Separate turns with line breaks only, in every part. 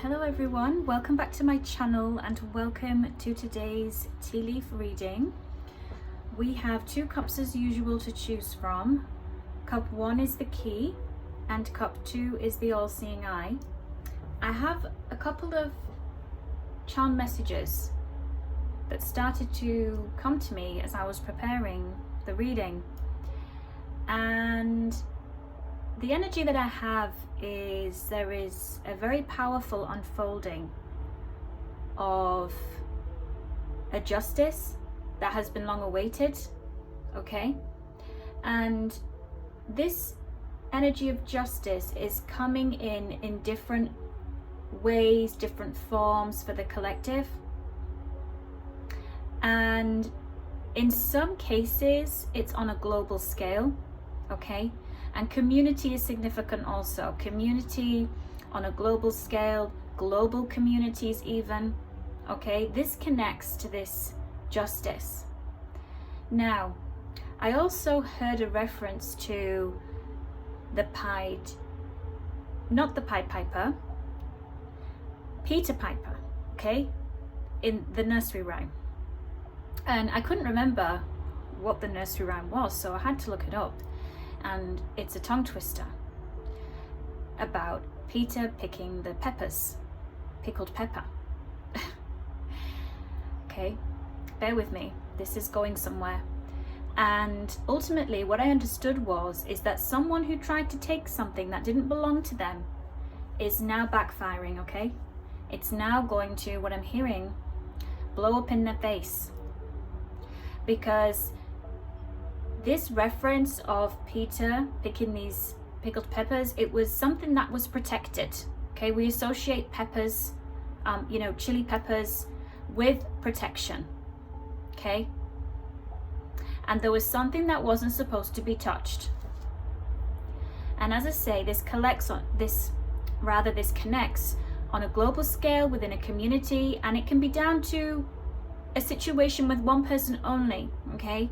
Hello everyone, welcome back to my channel and welcome to today's tea leaf reading. We have two cups as usual to choose from. Cup 1 is the key and cup 2 is the all-seeing eye. I have a couple of charm messages that started to come to me as I was preparing the reading, and the energy that I have is there is a very powerful unfolding of a justice that has been long awaited, okay? And this energy of justice is coming in different ways, different forms for the collective. And in some cases, it's on a global scale, okay? And community is significant also. Community on a global scale, global communities even, okay? This connects to this justice. Now, I also heard a reference to the Pied, not the Pied Piper, Peter Piper, okay? In the nursery rhyme. And I couldn't remember what the nursery rhyme was, so I had to look it up. And it's a tongue twister about Peter picking the peppers, pickled pepper. Okay, bear with me, this is going somewhere. And ultimately what I understood is that someone who tried to take something that didn't belong to them is now backfiring, okay? It's now going to, what I'm hearing, blow up in their face. Because this reference of Peter picking these pickled peppers, it was something that was protected, okay? We associate peppers, chili peppers with protection, okay? And there was something that wasn't supposed to be touched. And as I say, this connects on a global scale within a community, and it can be down to a situation with one person only, okay?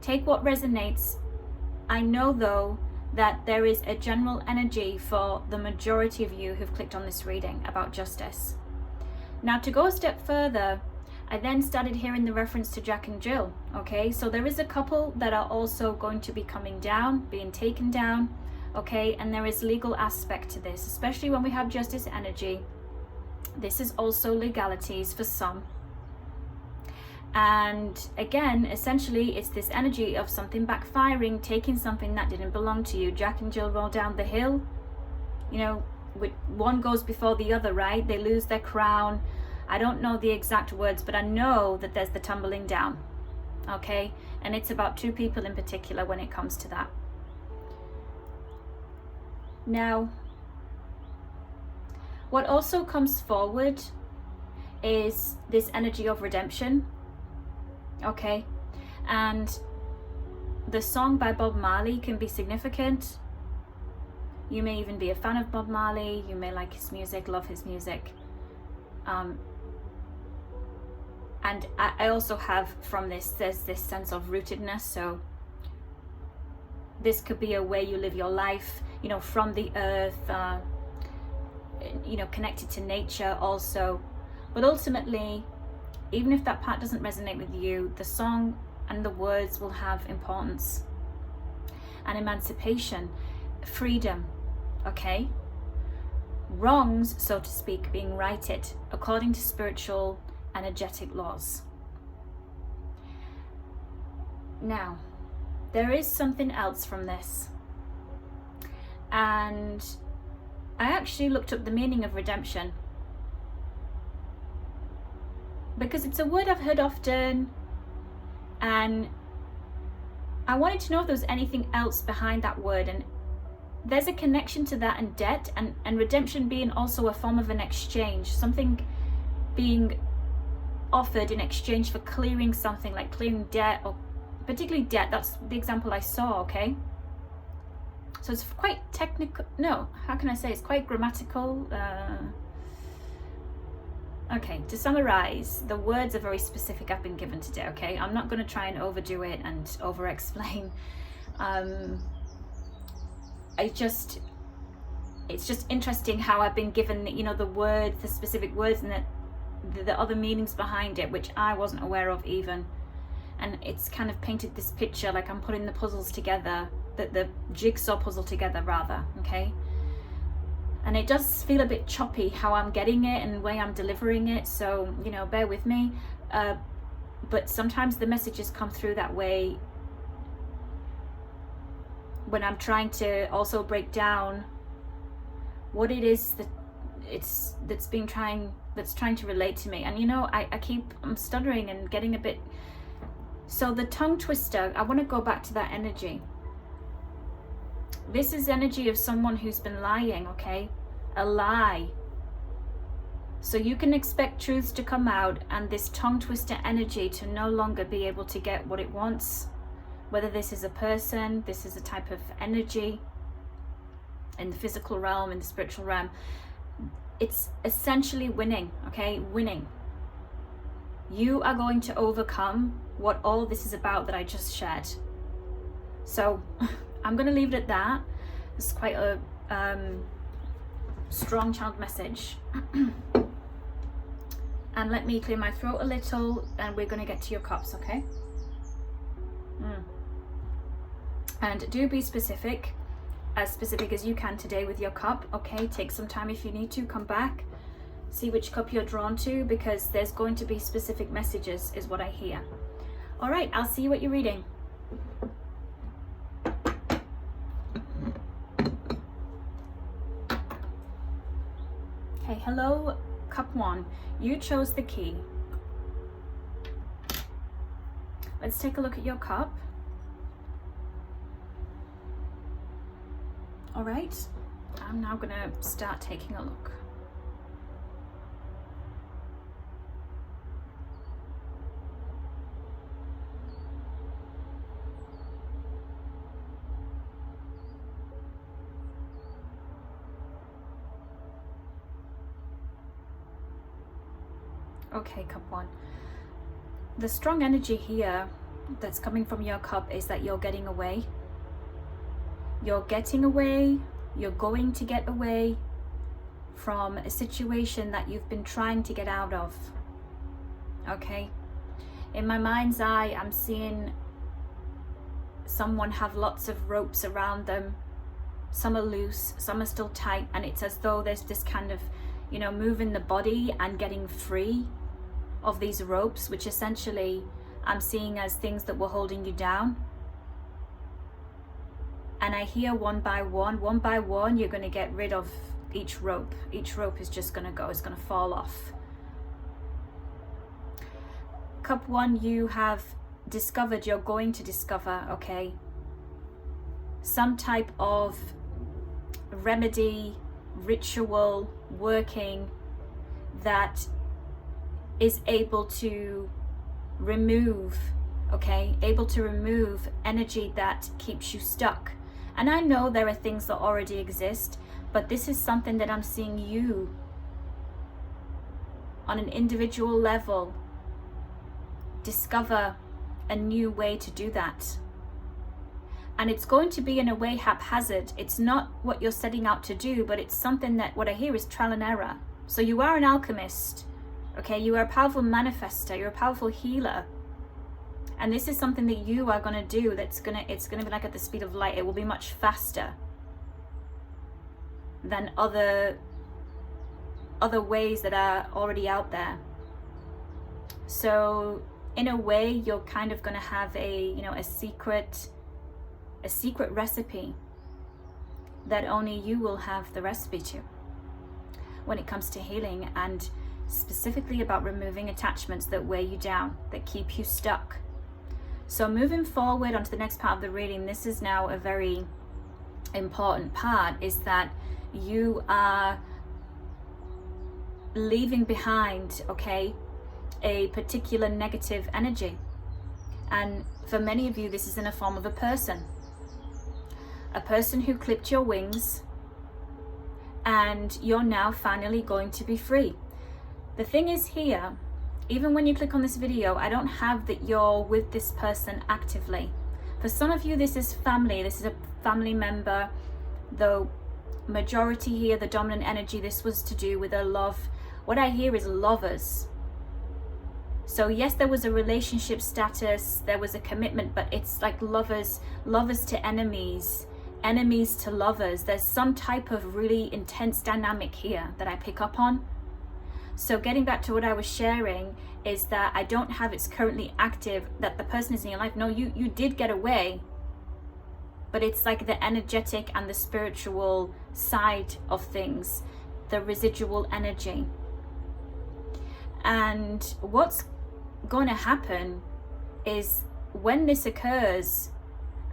Take what resonates. I know though that there is a general energy for the majority of you who've clicked on this reading about justice. Now, to go a step further, I then started hearing the reference to Jack and Jill, okay? So there is a couple that are also going to be coming down, being taken down, okay? And there is legal aspect to this, especially when we have justice energy. This is also legalities for some. And again, essentially, it's this energy of something backfiring, taking something that didn't belong to you. Jack and Jill roll down the hill. One goes before the other, right? They lose their crown. I don't know the exact words, but I know that there's the tumbling down, okay? And it's about two people in particular when it comes to that. Now, what also comes forward is this energy of redemption. Okay, and the song by Bob Marley can be significant. You may even be a fan of Bob Marley, you may like his music, love his music. And I also have from this, there's this sense of rootedness, so this could be a way you live your life, from the earth, connected to nature also. But ultimately, even if that part doesn't resonate with you, the song and the words will have importance. And emancipation, freedom, okay? Wrongs, so to speak, being righted according to spiritual, energetic laws. Now, there is something else from this. And I actually looked up the meaning of redemption, because it's a word I've heard often, and I wanted to know if there was anything else behind that word. And there's a connection to that and debt, and redemption being also a form of an exchange, something being offered in exchange for clearing something, like clearing debt, or particularly debt. That's the example I saw, okay? So it's quite technical, no, how can I say, it's quite grammatical. Okay, to summarize, the words are very specific I've been given today, okay? I'm not going to try and overdo it and over-explain. it's just interesting how I've been given, you know, the words, the specific words, and the other meanings behind it, which I wasn't aware of even. And it's kind of painted this picture like I'm putting the puzzles together, the jigsaw puzzle together rather, okay? And it does feel a bit choppy how I'm getting it and the way I'm delivering it, so, you know, bear with me. But sometimes the messages come through that way when I'm trying to also break down what it is that that's trying to relate to me. And you know, I'm stuttering and getting a bit. So the tongue twister, I want to go back to that energy. This is energy of someone who's been lying, okay? A lie. So you can expect truths to come out and this tongue twister energy to no longer be able to get what it wants. Whether this is a person, this is a type of energy in the physical realm, in the spiritual realm. It's essentially winning, okay? Winning. You are going to overcome what all this is about that I just shared. So I'm going to leave it at that. It's quite a strong child message. And let me clear my throat a little and we're going to get to your cups, okay? And do be specific as you can today with your cup, okay? Take some time if you need to, come back, see which cup you're drawn to, because there's going to be specific messages is what I hear. All right, I'll see you at your reading. Okay, hello, cup 1. You chose the key. Let's take a look at your cup. All right, I'm now gonna start taking a look. Okay, cup 1. The strong energy here that's coming from your cup is that you're getting away. You're getting away, you're going to get away from a situation that you've been trying to get out of, okay? In my mind's eye, I'm seeing someone have lots of ropes around them. Some are loose, some are still tight, and it's as though there's this kind of, you know, moving the body and getting free of these ropes, which essentially I'm seeing as things that were holding you down. And I hear one by one, you're going to get rid of each rope. Each rope is just going to go, it's going to fall off. Cup 1, you have discovered, you're going to discover, okay, some type of remedy, ritual, working that is able to remove, okay, able to remove energy that keeps you stuck. And I know there are things that already exist, but this is something that I'm seeing you on an individual level discover a new way to do that. And it's going to be in a way haphazard. It's not what you're setting out to do, but it's something that, what I hear is trial and error. So you are an alchemist, okay? You are a powerful manifester, you're a powerful healer. And this is something that you are going to do it's going to be like at the speed of light. It will be much faster than other ways that are already out there. So in a way, you're kind of going to have a secret recipe that only you will have the recipe to when it comes to healing, and specifically about removing attachments that weigh you down, that keep you stuck. So moving forward onto the next part of the reading, this is now a very important part, is that you are leaving behind, okay, a particular negative energy. And for many of you, this is in a form of a person who clipped your wings, and you're now finally going to be free. The thing is here, even when you click on this video, I don't have that you're with this person actively. For some of you, this is family. This is a family member, though majority here, the dominant energy, this was to do with a love. What I hear is lovers. So yes, there was a relationship status, there was a commitment, but it's like lovers to enemies, enemies to lovers. There's some type of really intense dynamic here that I pick up on. So getting back to what I was sharing is that I don't have it's currently active, that the person is in your life. No, you did get away, but it's like the energetic and the spiritual side of things, the residual energy. And what's going to happen is when this occurs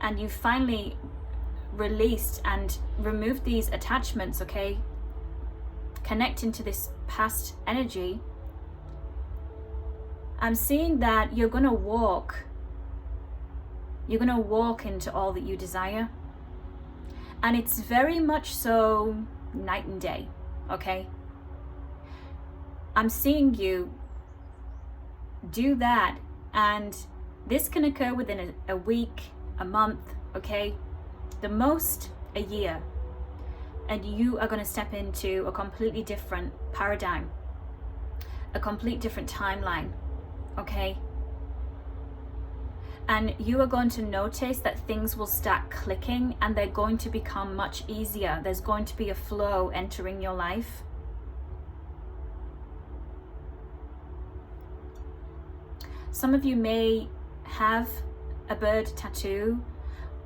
and you finally released and removed these attachments, okay, connecting to this past energy, I'm seeing that you're going to walk into all that you desire. And it's very much so night and day, okay? I'm seeing you do that, and this can occur within a week, a month, okay? The most a year. And you are going to step into a completely different paradigm, a complete different timeline, okay? And you are going to notice that things will start clicking and they're going to become much easier. There's going to be a flow entering your life. Some of you may have a bird tattoo.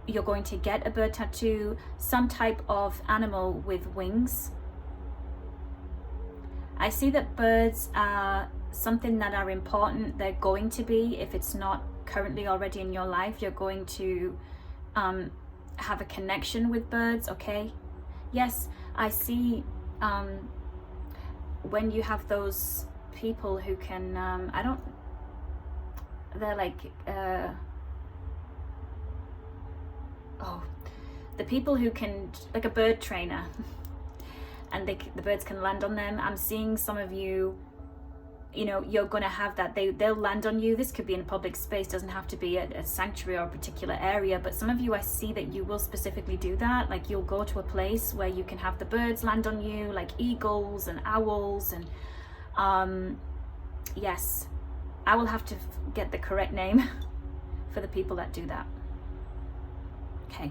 You're going to get a bird tattoo, some type of animal with wings. I see that birds are something that are important. They're going to be, if it's not currently already in your life, you're going to have a connection with birds, okay? Yes, I see when you have those people who can, they're like, the people who can, like a bird trainer, and the birds can land on them. I'm seeing some of you, you're going to have that. They'll land on you. This could be in a public space, doesn't have to be a sanctuary or a particular area, but some of you, I see that you will specifically do that. Like you'll go to a place where you can have the birds land on you, like eagles and owls, and yes, I will have to get the correct name for the people that do that. Okay.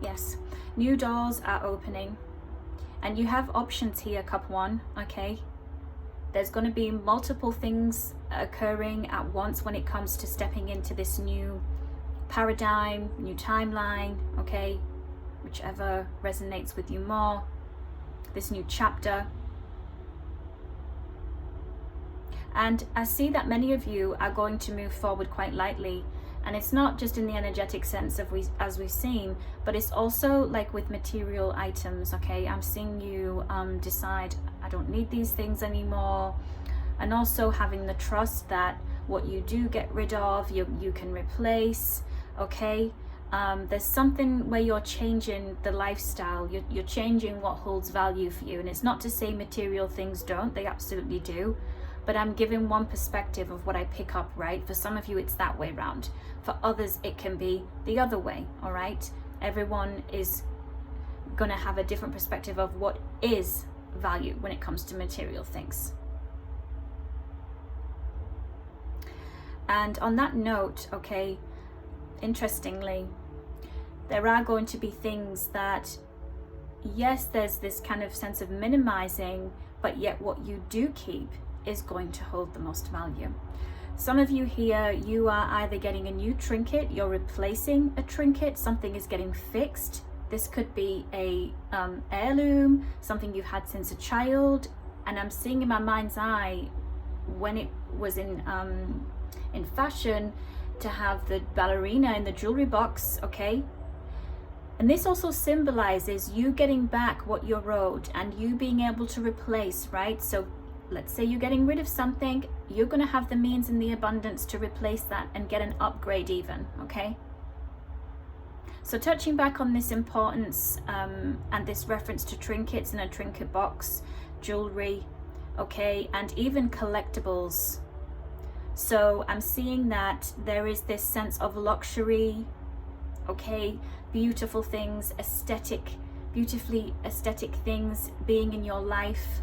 Yes, new doors are opening, and you have options here, cup one, okay? There's going to be multiple things occurring at once when it comes to stepping into this new paradigm, new timeline, okay? Whichever resonates with you more, this new chapter. And I see that many of you are going to move forward quite lightly. And it's not just in the energetic sense of as we've seen, but it's also like with material items, okay? I'm seeing you decide, I don't need these things anymore. And also having the trust that what you do get rid of, you can replace, okay? There's something where you're changing the lifestyle, you're changing what holds value for you. And it's not to say material things don't, they absolutely do. But I'm giving one perspective of what I pick up, right? For some of you, it's that way round. For others, it can be the other way, all right? Everyone is gonna have a different perspective of what is value when it comes to material things. And on that note, okay, interestingly, there are going to be things that, yes, there's this kind of sense of minimizing, but yet what you do keep is going to hold the most value. Some of you here, you are either getting a new trinket, you're replacing a trinket, something is getting fixed. This could be a heirloom, something you've had since a child. And I'm seeing in my mind's eye, when it was in fashion, to have the ballerina in the jewelry box, okay? And this also symbolizes you getting back what you're owed and you being able to replace, right? So let's say you're getting rid of something, you're going to have the means and the abundance to replace that and get an upgrade even, okay? So touching back on this importance and this reference to trinkets in a trinket box, jewelry, okay, and even collectibles. So I'm seeing that there is this sense of luxury, okay, beautiful things, beautifully aesthetic things being in your life,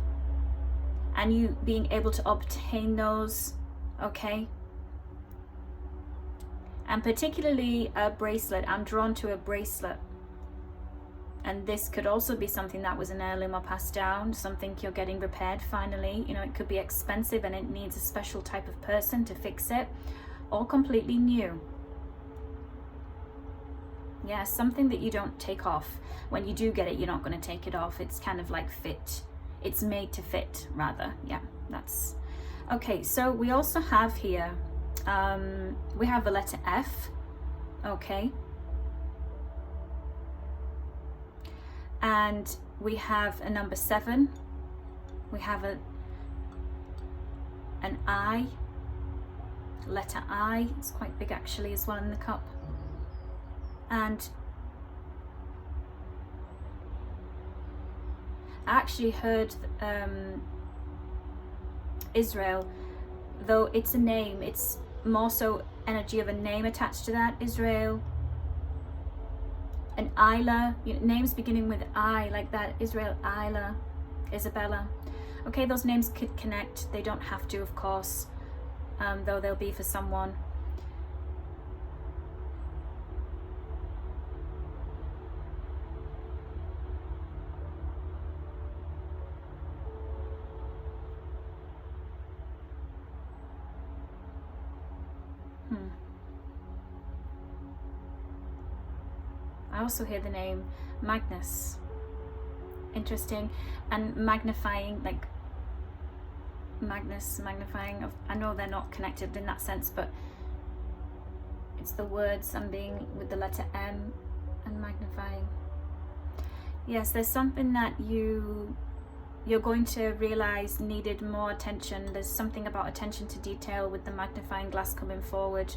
and you being able to obtain those, okay. And particularly a bracelet. I'm drawn to a bracelet. And this could also be something that was an heirloom or passed down, something you're getting repaired finally. You know, it could be expensive and it needs a special type of person to fix it, or completely new. Yeah, something that you don't take off. When you do get it, you're not going to take it off. It's kind of like fit. It's made to fit, rather. Yeah, that's... Okay, so we also have here, we have the letter F, okay. And we have a number 7. We have an I, letter I. It's quite big actually as well in the cup. And I actually heard Israel, though it's a name, it's more so energy of a name attached to that. Israel, and Isla, you know, names beginning with I, like that. Israel, Isla, Isabella. Okay, those names could connect. They don't have to, of course, though they'll be for someone. I also hear the name Magnus. Interesting. And magnifying, like Magnus, magnifying. I know they're not connected in that sense, but it's the words I'm being with the letter M and magnifying. Yes, there's something that you're going to realize needed more attention. There's something about attention to detail with the magnifying glass coming forward.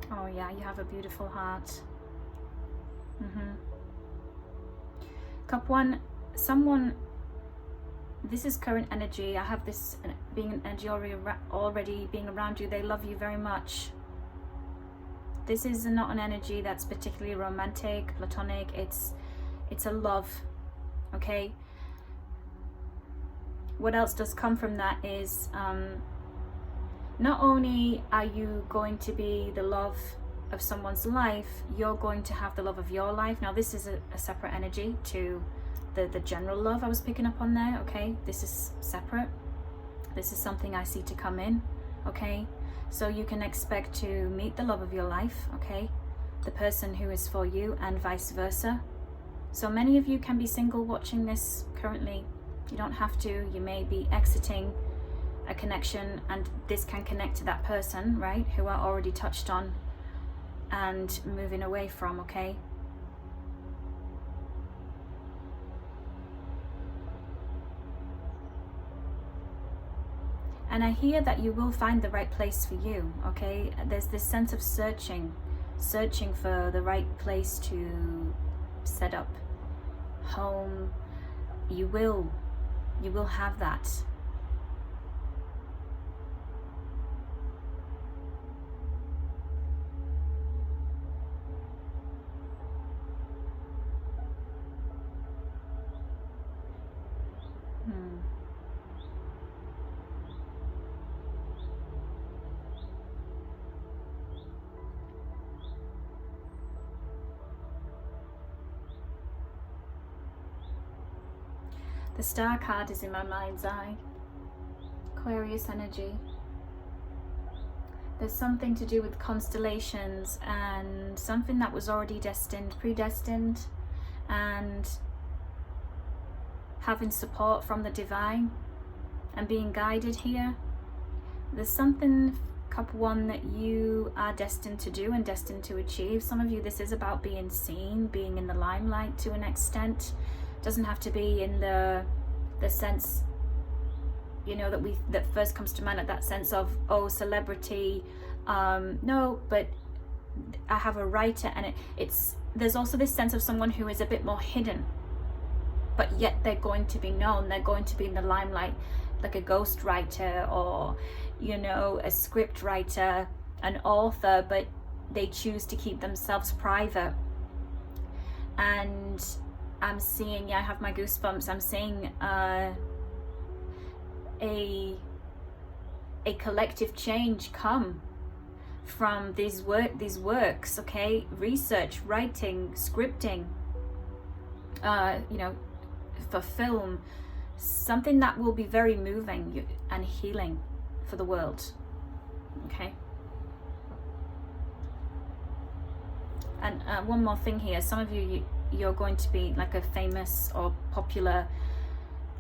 Oh yeah, you have a beautiful heart. Cup 1, someone, this is current energy. I have this being an energy already being around you. They love you very much. This is not an energy that's particularly romantic, platonic. It's a love, okay? What else does come from that is not only are you going to be the love of someone's life, you're going to have the love of your life. Now this is a separate energy to the general love I was picking up on there, okay? This is separate. This is something I see to come in, okay? So you can expect to meet the love of your life, okay? The person who is for you, and vice versa. So many of you can be single watching this currently. You don't have to. You may be exiting a connection, and this can connect to that person, right, who are already touched on and moving away from, okay? And I hear that you will find the right place for you, okay? There's this sense of searching for the right place to set up home. You will have that. The star card is in my mind's eye. Aquarius energy. There's something to do with constellations and something that was already destined, predestined, and having support from the divine and being guided here. There's something, cup 1, that you are destined to do and destined to achieve. Some of you, this is about being seen, being in the limelight to an extent. Doesn't have to be in the sense you know, that first comes to mind, like that sense of, oh, celebrity. No, but I have a writer, and there's also this sense of someone who is a bit more hidden, but yet they're going to be known, they're going to be in the limelight, like a ghost writer, or, you know, a script writer, an author, but they choose to keep themselves private. And I'm seeing, yeah, I have my goosebumps, I'm seeing a collective change come from these works, okay? Research, writing, scripting, you know, for film, something that will be very moving and healing for the world, okay? And one more thing here, some of you're going to be like a famous or popular,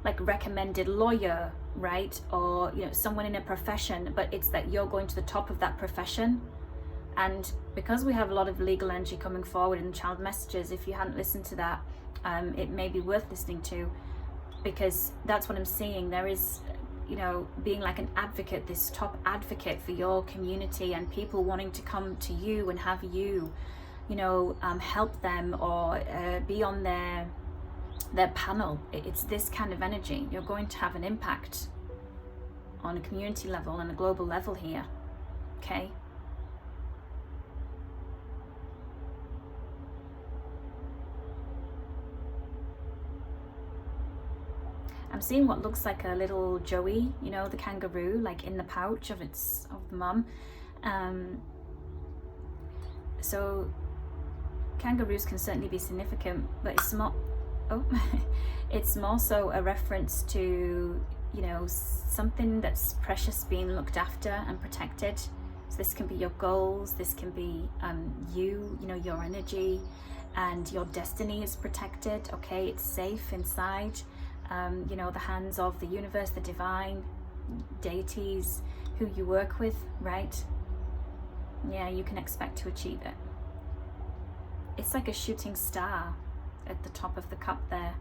like recommended lawyer, right? Or, you know, someone in a profession, but it's that you're going to the top of that profession. And because we have a lot of legal energy coming forward in child messages, if you hadn't listened to that, it may be worth listening to, because that's what I'm seeing. There is, you know, being like an advocate, this top advocate for your community, and people wanting to come to you and have you, you know, help them, or be on their panel. It's this kind of energy. You're going to have an impact on a community level and a global level here, okay? I'm seeing what looks like a little Joey, you know, the kangaroo, like in the pouch of the mum. So kangaroos can certainly be significant, but it's not, it's more so a reference to, you know, something that's precious being looked after and protected. So this can be your goals, this can be you know, your energy, and your destiny is protected, okay? It's safe inside, you know, the hands of the universe, the divine, deities, who you work with, right? Yeah, you can expect to achieve it. It's like a shooting star at the top of the cup there.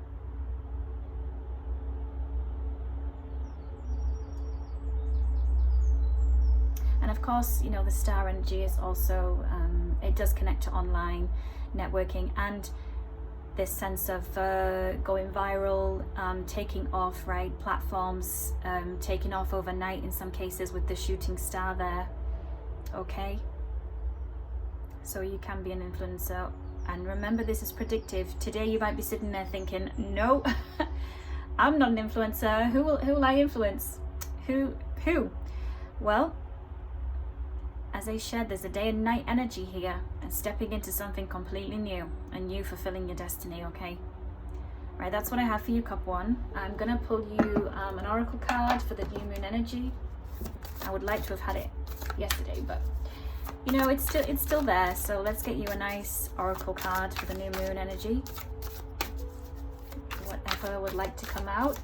And of course, you know, the star energy is also, it does connect to online networking and this sense of going viral, taking off, right? Platforms taking off overnight in some cases with the shooting star there, okay? So you can be an influencer. And remember, this is predictive. Today you might be sitting there thinking, no, I'm not an influencer. Who will I influence? Who? Well, as I shared, there's a day and night energy here, and stepping into something completely new, and you fulfilling your destiny, okay? Right, that's what I have for you, Cup 1. I'm gonna pull you an oracle card for the new moon energy. I would like to have had it yesterday, but you know, it's still there. So let's get you a nice oracle card for the new moon energy. Whatever would like to come out.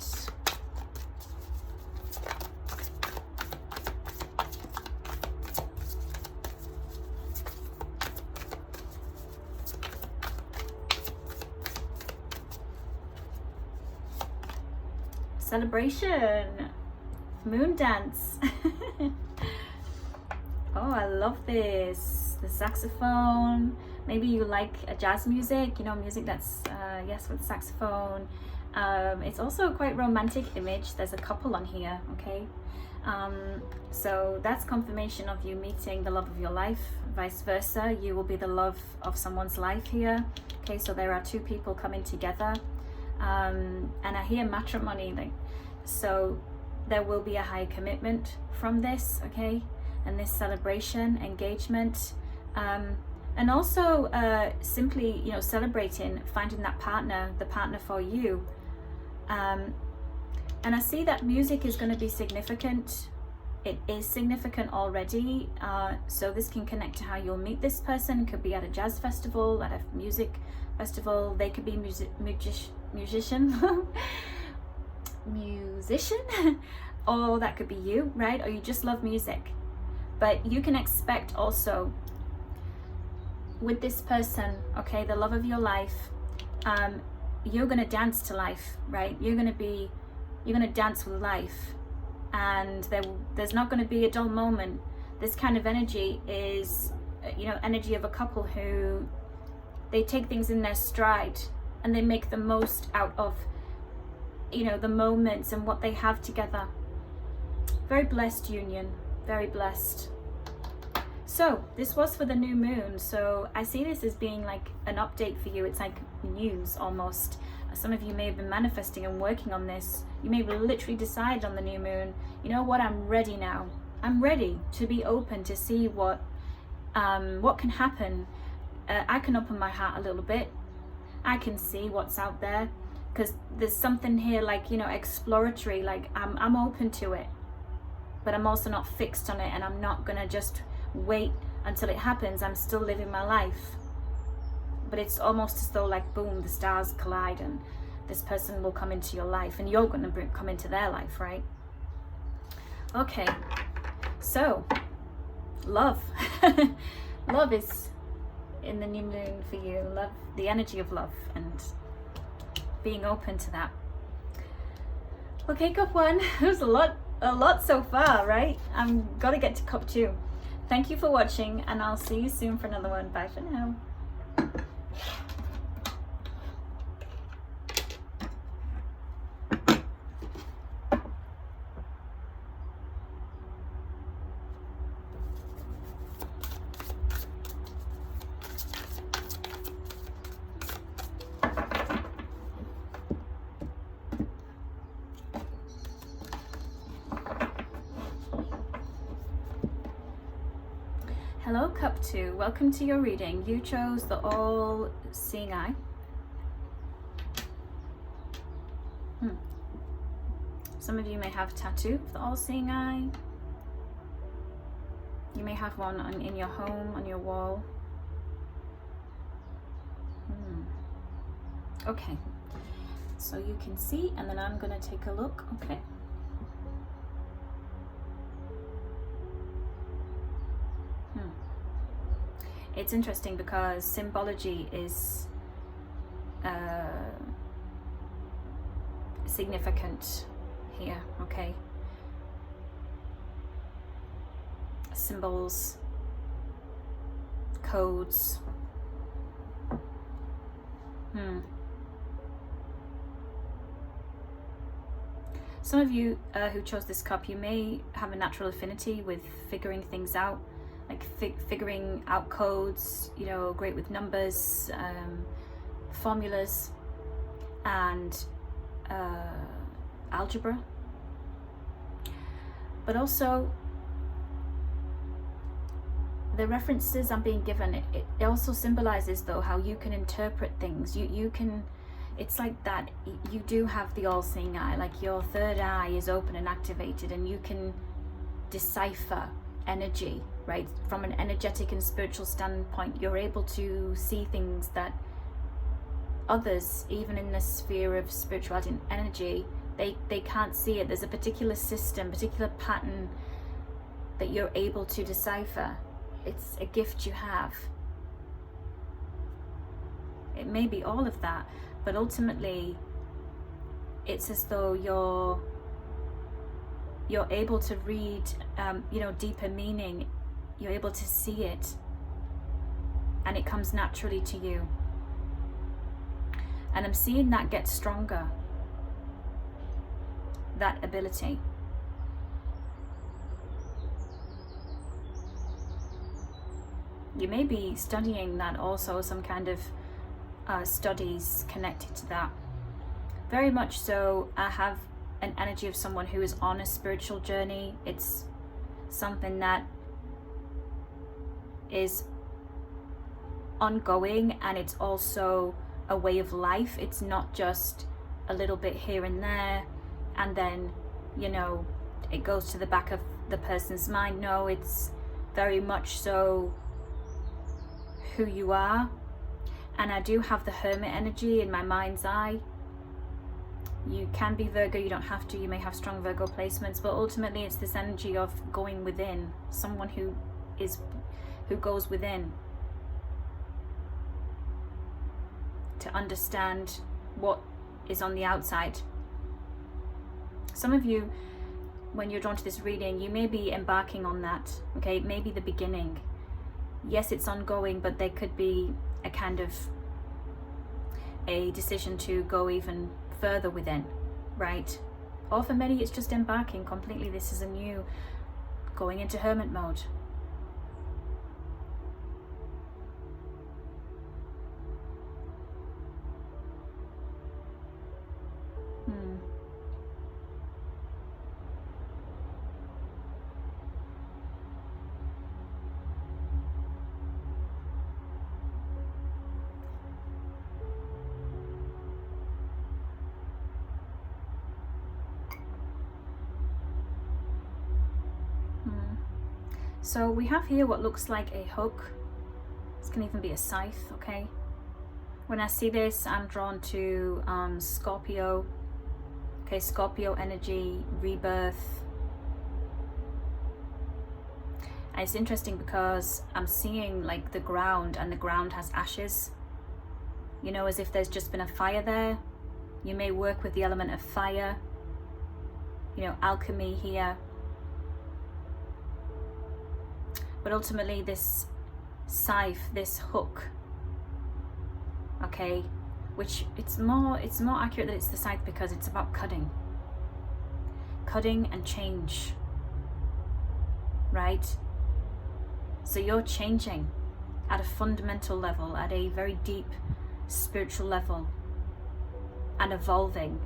Celebration, moon dance. Oh, I love this. The saxophone. Maybe you like a jazz music, you know, music that's, yes, with saxophone. It's also a quite romantic image. There's a couple on here, okay? So that's confirmation of you meeting the love of your life. Vice versa, you will be the love of someone's life here. Okay, so there are two people coming together. And I hear matrimony, like, so there will be a high commitment from this, okay? And this celebration, engagement, and also simply, you know, celebrating, finding that partner, the partner for you. And I see that music is going to be significant. It is significant already. So this can connect to how you'll meet this person. It could be at a jazz festival, at a music festival. They could be musician, or that could be you, right? Or you just love music. But you can expect also with this person, okay, the love of your life, you're going to dance to life, right? You're going to dance with life. and there's not going to be a dull moment. This kind of energy is, you know, energy of a couple who they take things in their stride and they make the most out of, you know, the moments and what they have together. Very blessed union, very blessed. So this was for the new moon, so I see this as being like an update for you. It's like news almost. Some of you may have been manifesting and working on this. You may have literally decided on the new moon, you know what, I'm ready now. I'm ready to be open to see what can happen. I can open my heart a little bit. I can see what's out there, because there's something here like, you know, exploratory, like I'm open to it, but I'm also not fixed on it, and I'm not gonna just wait until it happens. I'm still living my life. But it's almost as though like, boom, the stars collide and this person will come into your life and you're going to come into their life, right? Okay, so love. Love is in the new moon for you. Love, the energy of love, and being open to that. Okay, cup one. There's a lot so far, right? I'm gotta get to cup two. Thank you for watching, and I'll see you soon for another one. Bye for now. Hello, cup two. Welcome to your reading. You chose the all-seeing eye. Some of you may have a tattoo of the all-seeing eye. You may have one in your home, on your wall. Okay, so you can see, and then I'm going to take a look. Okay. It's interesting because symbology is significant here, okay? Symbols, codes. Some of you who chose this cup, you may have a natural affinity with figuring things out, like figuring out codes, you know, great with numbers, formulas, and algebra. But also, the references I'm being given, it also symbolizes though how you can interpret things. You can, it's like that you do have the all-seeing eye, like your third eye is open and activated, and you can decipher energy, right? From an energetic and spiritual standpoint, you're able to see things that others, even in the sphere of spirituality and energy, they can't see it. There's a particular system, particular pattern that you're able to decipher. It's a gift you have. It may be all of that, but ultimately it's as though you're able to read, you know, deeper meaning. You're able to see it, and it comes naturally to you. And I'm seeing that get stronger, that ability. You may be studying that also, some kind of studies connected to that. Very much so. I have an energy of someone who is on a spiritual journey. It's something that is ongoing, and it's also a way of life. It's not just a little bit here and there and then, you know, it goes to the back of the person's mind. No, it's very much so who you are. And I do have the Hermit energy in my mind's eye. You can be Virgo, you don't have to. You may have strong Virgo placements, but ultimately it's this energy of going within, someone who goes within to understand what is on the outside. Some of you when you're drawn to this reading, you may be embarking on that, okay? It may be the beginning. Yes, it's ongoing, but there could be a kind of a decision to go even further within, right? Or for many, it's just embarking completely. This is a new, going into hermit mode. So we have here what looks like a hook. This can even be a scythe, okay? When I see this, I'm drawn to Scorpio. Okay, Scorpio energy, rebirth. And it's interesting because I'm seeing like the ground, and the ground has ashes. You know, as if there's just been a fire there. You may work with the element of fire. You know, alchemy here. But ultimately this scythe, this hook, okay, which it's more accurate that it's the scythe because it's about cutting and change, right? So you're changing at a fundamental level, at a very deep spiritual level, and evolving.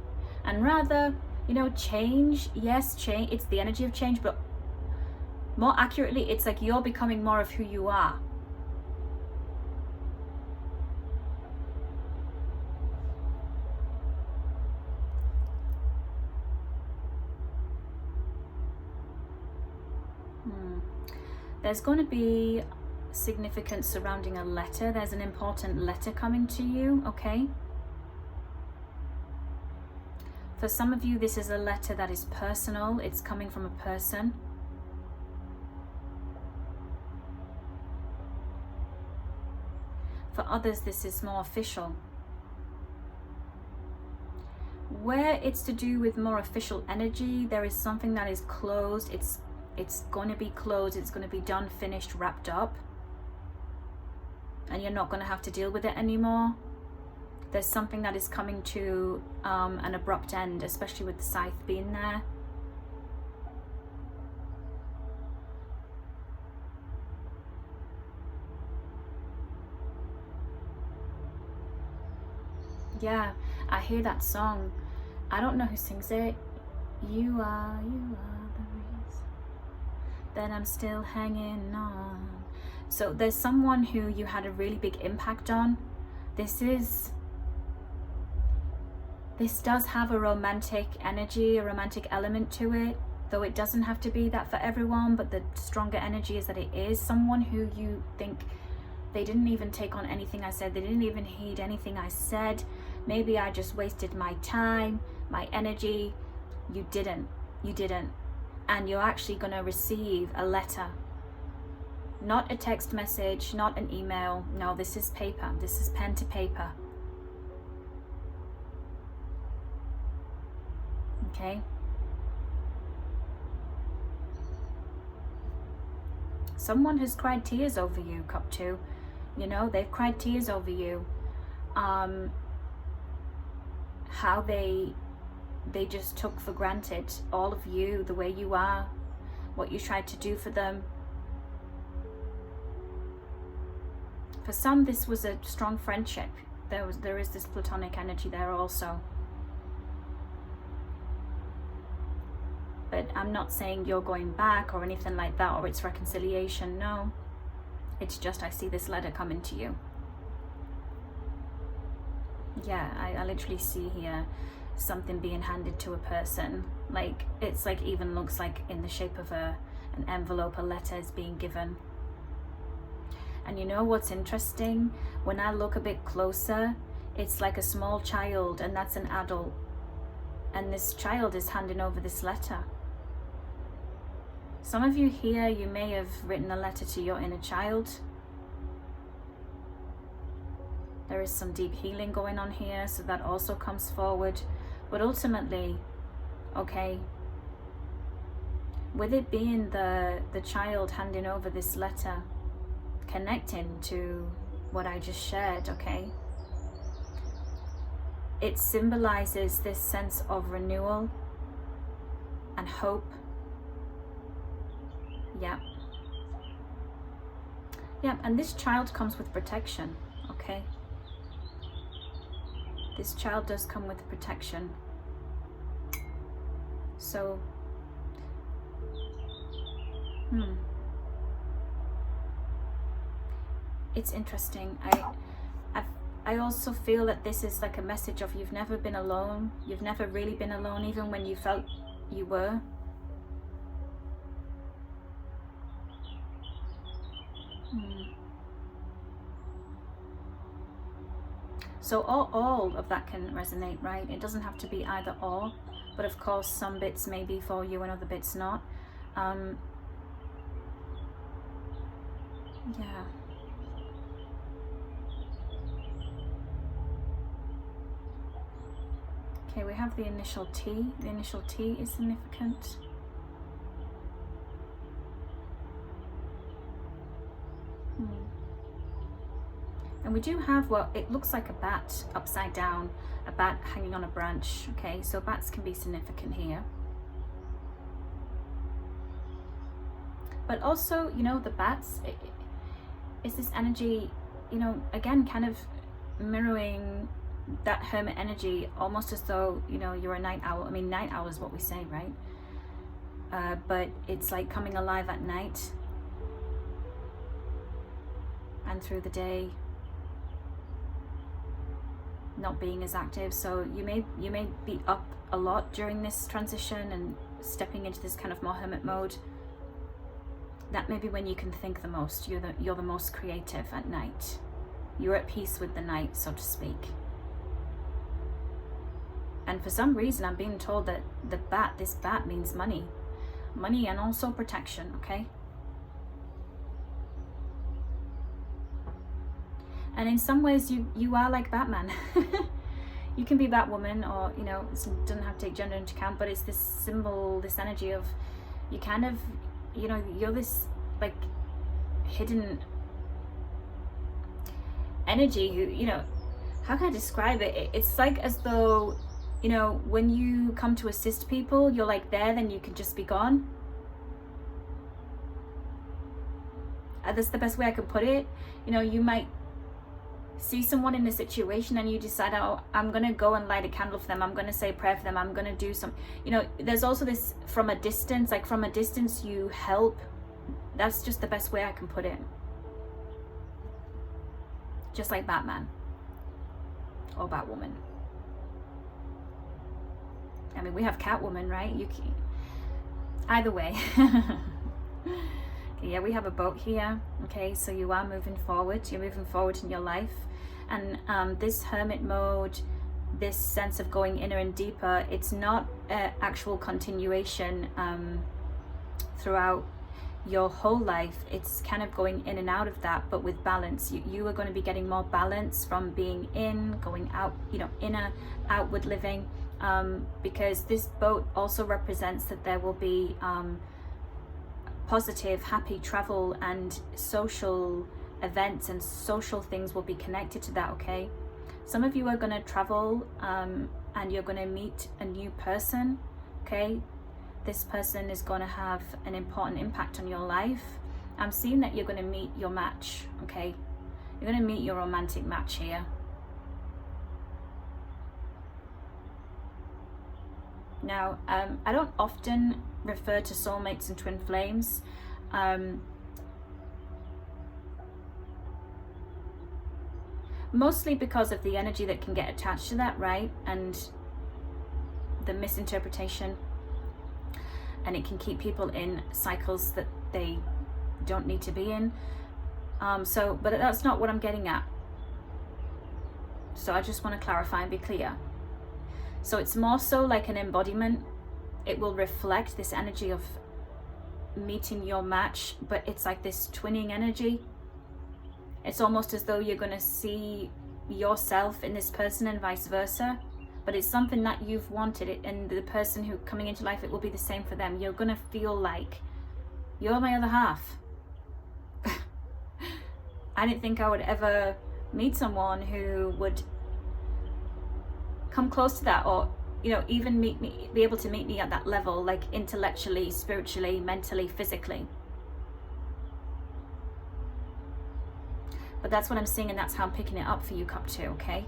And rather, you know, change, yes, change, it's the energy of change, but more accurately, it's like you're becoming more of who you are. There's going to be significance surrounding a letter. There's an important letter coming to you, okay? For some of you, this is a letter that is personal. It's coming from a person. For others, this is more official. Where it's to do with more official energy, there is something that is closed. It's going to be closed. It's going to be done, finished, wrapped up. And you're not going to have to deal with it anymore. There's something that is coming to an abrupt end, especially with the scythe being there. Yeah, I hear that song. I don't know who sings it. You are the reason that I'm still hanging on. So there's someone who you had a really big impact on. This does have a romantic energy, a romantic element to it, though it doesn't have to be that for everyone, but the stronger energy is that it is someone who you think they didn't even take on anything I said. They didn't even heed anything I said. Maybe I just wasted my time, my energy. You didn't. And you're actually going to receive a letter. Not a text message, not an email. No, this is paper. This is pen to paper. Okay? Someone has cried tears over you, Cup 2. You know, they've cried tears over you. How they just took for granted all of you, the way you are, what you tried to do for them. For some, this was a strong friendship. There is this platonic energy there also. But I'm not saying you're going back or anything like that, or it's reconciliation. No, it's just I see this letter coming to you. Yeah, I literally see here something being handed to a person. Like, it's like even looks like in the shape of an envelope, a letter is being given. And you know what's interesting? When I look a bit closer, it's like a small child, and that's an adult. And this child is handing over this letter. Some of you here, you may have written a letter to your inner child. There is some deep healing going on here, so that also comes forward. But ultimately, okay, with it being the child handing over this letter, connecting to what I just shared, okay? It symbolizes this sense of renewal and hope. Yeah. Yeah, and this child comes with protection, okay? This child does come with protection. So, it's interesting. I also feel that this is like a message of you've never been alone. You've never really been alone, even when you felt you were. So all of that can resonate, right? It doesn't have to be either or, but of course some bits may be for you and other bits not. Yeah. Okay, we have the initial T. The initial T is significant. And we do have, well, it looks like a bat upside down, a bat hanging on a branch. Okay, so bats can be significant here. But also, you know, the bats, is this energy, you know, again, kind of mirroring that hermit energy, almost as though, you know, you're a night owl. I mean, night owl is what we say, right? But it's like coming alive at night and through the day not being as active. So you may be up a lot during this transition and stepping into this kind of more hermit mode. That may be when you can think the most. You're the most creative at night. You're at peace with the night, so to speak. And for some reason, I'm being told that this bat means money and also protection. Okay. And in some ways, you are like Batman. You can be Batwoman, or, you know, it doesn't have to take gender into account, but it's this symbol, this energy of, you kind of, you know, you're this like hidden energy who, you know, how can I describe it? It's like as though, you know, when you come to assist people, you're like there, then you can just be gone. That's the best way I could put it. You know, you might see someone in a situation and you decide, oh, I'm gonna go and light a candle for them, I'm gonna say a prayer for them, I'm gonna do some, you know, there's also this from a distance, like from a distance you help. That's just the best way I can put it. Just like Batman or Batwoman. I mean, we have Catwoman, right? You can, either way. Okay, yeah, we have a boat here. Okay, so you are moving forward. You're moving forward in your life. And this hermit mode, this sense of going inner and deeper, it's not an actual continuation throughout your whole life. It's kind of going in and out of that, but with balance. You are going to be getting more balance from being in, going out, you know, inner, outward living. Because this boat also represents that there will be positive, happy travel and social events and social things will be connected to that, okay? Some of you are going to travel and you're going to meet a new person, okay? This person is going to have an important impact on your life. I'm seeing that you're going to meet your match, okay? You're going to meet your romantic match here. Now, I don't often refer to soulmates and twin flames. Mostly because of the energy that can get attached to that, right? And the misinterpretation. And it can keep people in cycles that they don't need to be in. But that's not what I'm getting at. So I just want to clarify and be clear. So it's more so like an embodiment. It will reflect this energy of meeting your match, but it's like this twinning energy. It's almost as though you're going to see yourself in this person and vice versa. but it's something that you've wanted it, and the person who coming into life, it will be the same for them. You're gonna feel like you're my other half. I didn't think I would ever meet someone who would come close to that, or you know, even meet me, be able to meet me at that level, like intellectually, spiritually, mentally, physically. But that's what I'm seeing, and that's how I'm picking it up for you, Cup 2, okay?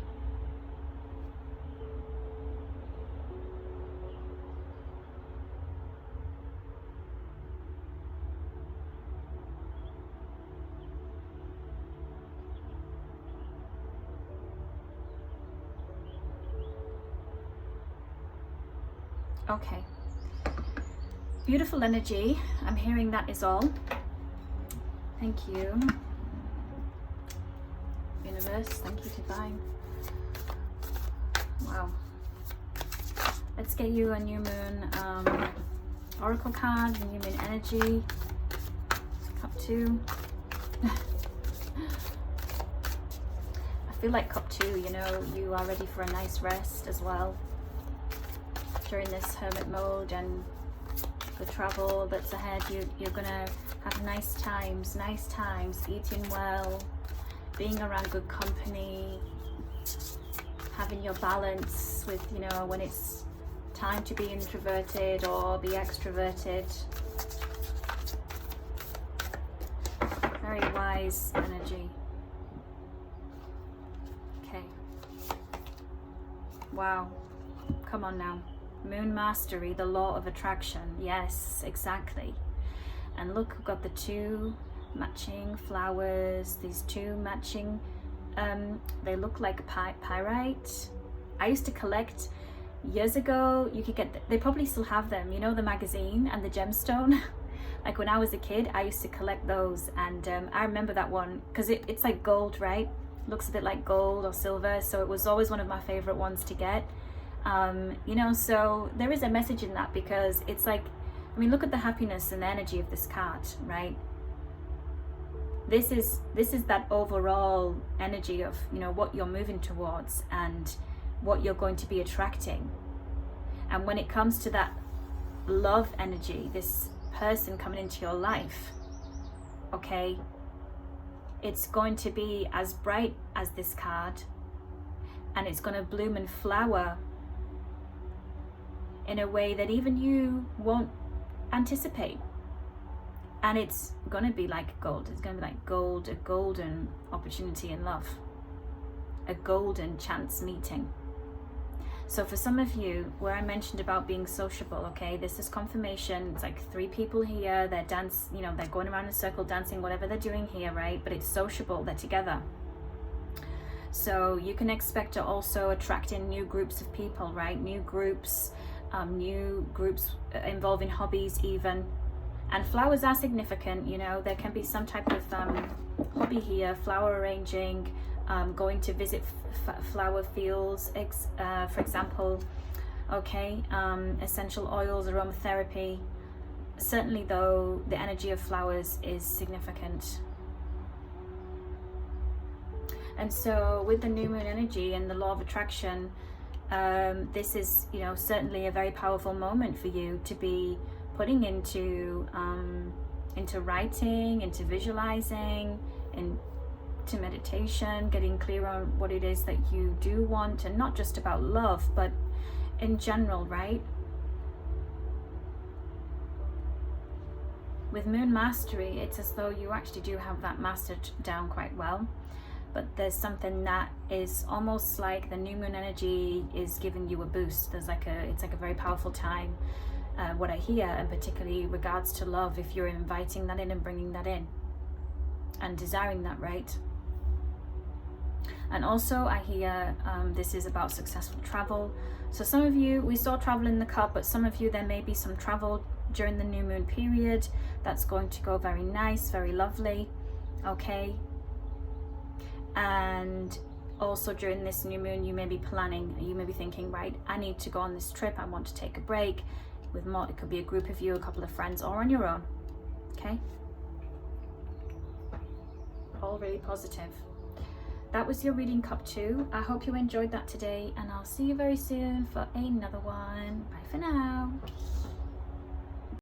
Okay. Beautiful energy. I'm hearing that is all. Thank you. Universe, thank you, Divine. Wow. Let's get you a new moon oracle card, the new moon energy. Cup 2. I feel like Cup 2, you know, you are ready for a nice rest as well during this hermit mode and the travel that's ahead. You're gonna have nice times, eating well, being around good company, having your balance with, you know, when it's time to be introverted or be extroverted. Very wise energy. Okay. Wow. Come on now. Moon mastery, the law of attraction. Yes, exactly. And look, we've got the 2 matching flowers, these 2 matching, they look like pyrite. I used to collect years ago. You could get, they probably still have them, you know, the magazine and the gemstone. Like when I was a kid, I used to collect those, and I remember that one because it's like gold, right? Looks a bit like gold or silver, so it was always one of my favorite ones to get. You know, so there is a message in that, because it's like, I mean, look at the happiness and the energy of this card, right? This is that overall energy of, you know, what you're moving towards and what you're going to be attracting. And when it comes to that love energy, this person coming into your life, okay, it's going to be as bright as this card, and it's going to bloom and flower in a way that even you won't anticipate. And it's going to be like gold. It's going to be like gold, a golden opportunity in love, a golden chance meeting. So for some of you, where I mentioned about being sociable, okay, this is confirmation. It's like 3 people here, they're you know, they're going around in a circle dancing, whatever they're doing here, right? But it's sociable, they're together. So you can expect to also attract in new groups of people, right? New groups involving hobbies even. And flowers are significant, you know, there can be some type of hobby here, flower arranging, going to visit flower fields, for example, okay, essential oils, aromatherapy. Certainly though, the energy of flowers is significant. And so with the new moon energy and the law of attraction, this is, you know, certainly a very powerful moment for you to be putting into writing, into visualizing, into meditation, getting clear on what it is that you do want, and not just about love, but in general, right? With moon mastery, it's as though you actually do have that mastered down quite well. But there's something that is almost like the new moon energy is giving you a boost. It's like a very powerful time, what I hear, and particularly regards to love, if you're inviting that in and bringing that in and desiring that, right? And also I hear this is about successful travel. So some of you, we saw travel in the cup, but some of you, there may be some travel during the new moon period that's going to go very nice, very lovely, okay? And also during this new moon, you may be planning, you may be thinking, right, I need to go on this trip, I want to take a break with more. It could be a group of you, a couple of friends, or on your own, okay? All really positive. that was your reading cup 2. I hope you enjoyed that today, and I'll see you very soon for another one. Bye for now.